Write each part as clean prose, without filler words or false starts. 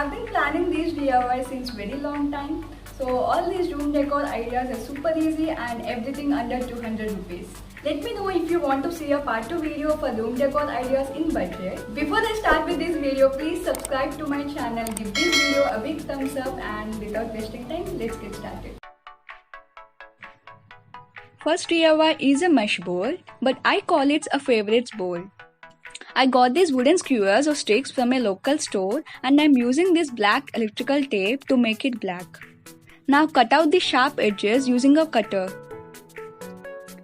I've been planning these DIY since very long time. So all these room decor ideas are super easy and everything under 200 rupees. Let me know if you want to see a part 2 video for room decor ideas in budget. Before I start with this video, please subscribe to my channel, give this video a big thumbs up, and without wasting time, let's get started. First DIY is a mesh bowl, but I call it a favorites bowl. I got these wooden skewers or sticks from a local store and I'm using this black electrical tape to make it black. Now cut out the sharp edges using a cutter.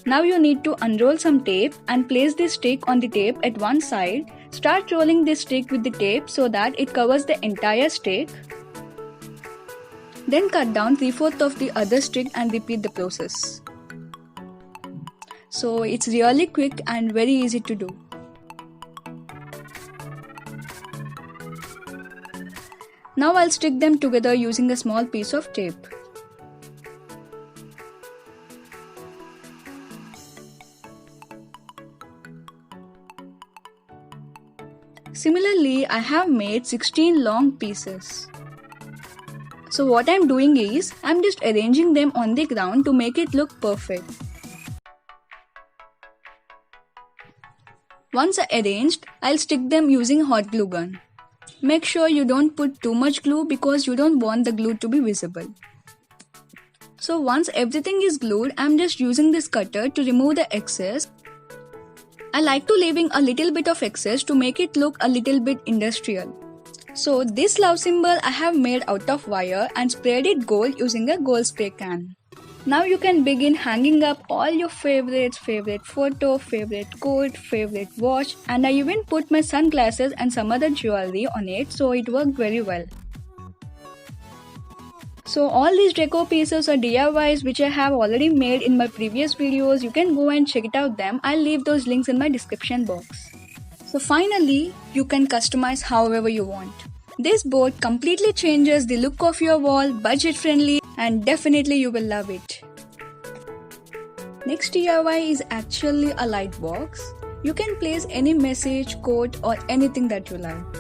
Now you need to unroll some tape and place the stick on the tape at one side. Start rolling this stick with the tape so that it covers the entire stick. Then cut down 3/4 of the other stick and repeat the process. So it's really quick and very easy to do. Now I'll stick them together using a small piece of tape. Similarly, I have made 16 long pieces. So what I'm doing is, I'm just arranging them on the ground to make it look perfect. Once arranged, I'll stick them using hot glue gun. Make sure you don't put too much glue because you don't want the glue to be visible. So once everything is glued, I'm just using this cutter to remove the excess. I like to leaving a little bit of excess to make it look a little bit industrial. So this love symbol I have made out of wire and sprayed it gold using a gold spray can. Now you can begin hanging up all your favorites, favorite photo, favorite quote, favorite watch, and I even put my sunglasses and some other jewelry on it, so it worked very well. So all these decor pieces or DIYs which I have already made in my previous videos, you can go and check it out them. I'll leave those links in my description box. So finally, you can customize however you want. This board completely changes the look of your wall, budget friendly, and definitely you will love it. Next DIY is actually a light box. You can place any message, quote, or anything that you like.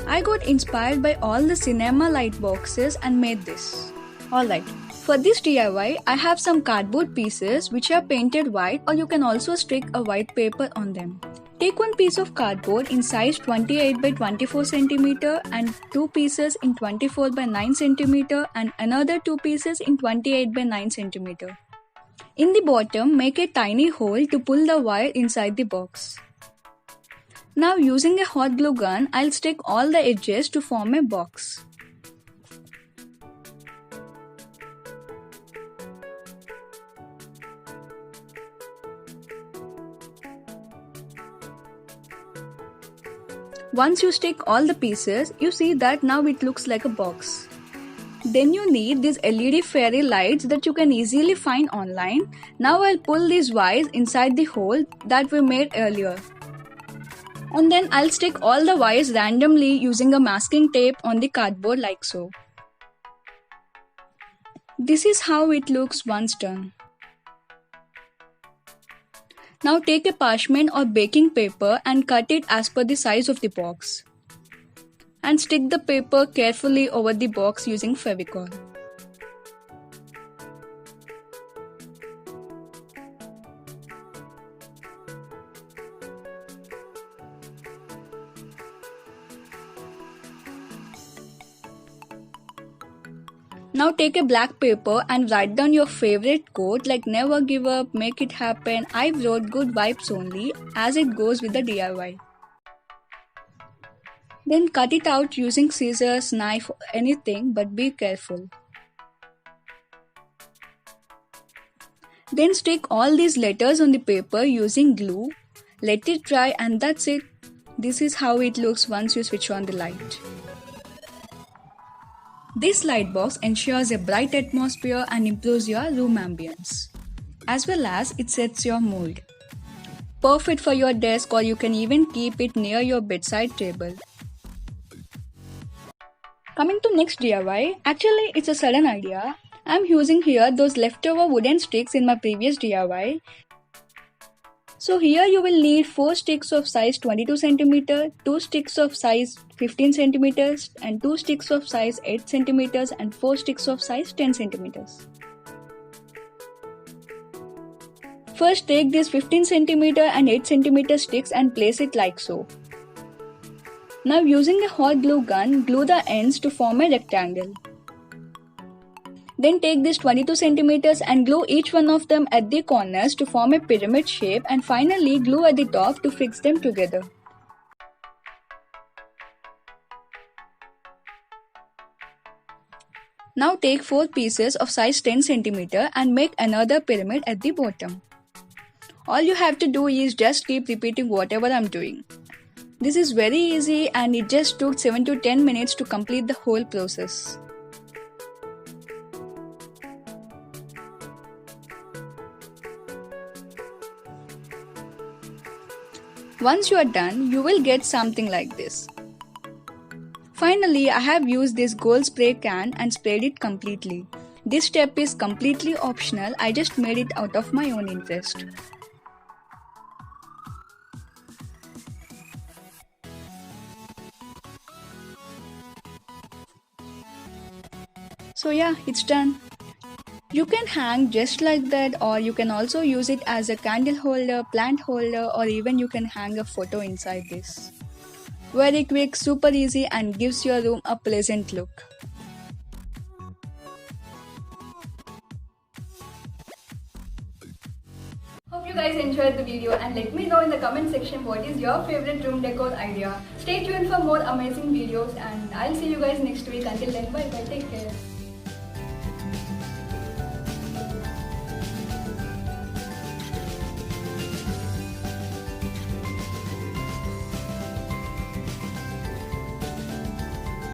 I got inspired by all the cinema light boxes and made this. Alright, for this DIY, I have some cardboard pieces which are painted white, or you can also stick a white paper on them. Take one piece of cardboard in size 28 by 24 cm and two pieces in 24 by 9 cm and another two pieces in 28 by 9 cm. In the bottom, make a tiny hole to pull the wire inside the box. Now using a hot glue gun, I'll stick all the edges to form a box. Once you stick all the pieces, you see that now it looks like a box. Then you need these LED fairy lights that you can easily find online. Now I'll pull these wires inside the hole that we made earlier. And then I'll stick all the wires randomly using a masking tape on the cardboard like so. This is how it looks once done. Now take a parchment or baking paper and cut it as per the size of the box. And stick the paper carefully over the box using Fevicol. Now take a black paper and write down your favorite quote like never give up, make it happen, I wrote good vibes only, as it goes with the DIY. Then cut it out using scissors, knife, anything, but be careful. Then stick all these letters on the paper using glue, let it dry, and that's it. This is how it looks once you switch on the light. This light box ensures a bright atmosphere and improves your room ambience, as well as it sets your mood. Perfect for your desk, or you can even keep it near your bedside table. Coming to next DIY, actually it's a sudden idea. I'm using here those leftover wooden sticks in my previous DIY. So here you will need 4 sticks of size 22 cm, 2 sticks of size 15 cm and 2 sticks of size 8 cm and 4 sticks of size 10 cm. First take these 15 cm and 8 cm sticks and place it like so. Now using a hot glue gun, glue the ends to form a rectangle. Then take these 22 cm and glue each one of them at the corners to form a pyramid shape, and finally glue at the top to fix them together. Now take 4 pieces of size 10 cm and make another pyramid at the bottom. All you have to do is just keep repeating whatever I'm doing. This is very easy and it just took 7 to 10 minutes to complete the whole process. Once you are done, you will get something like this. Finally, I have used this gold spray can and sprayed it completely. This step is completely optional, I just made it out of my own interest. So yeah, it's done. You can hang just like that, or you can also use it as a candle holder, plant holder, or even you can hang a photo inside this. Very quick, super easy and gives your room a pleasant look. Hope you guys enjoyed the video and let me know in the comment section what is your favorite room decor idea. Stay tuned for more amazing videos and I'll see you guys next week. Until then, bye bye, take care.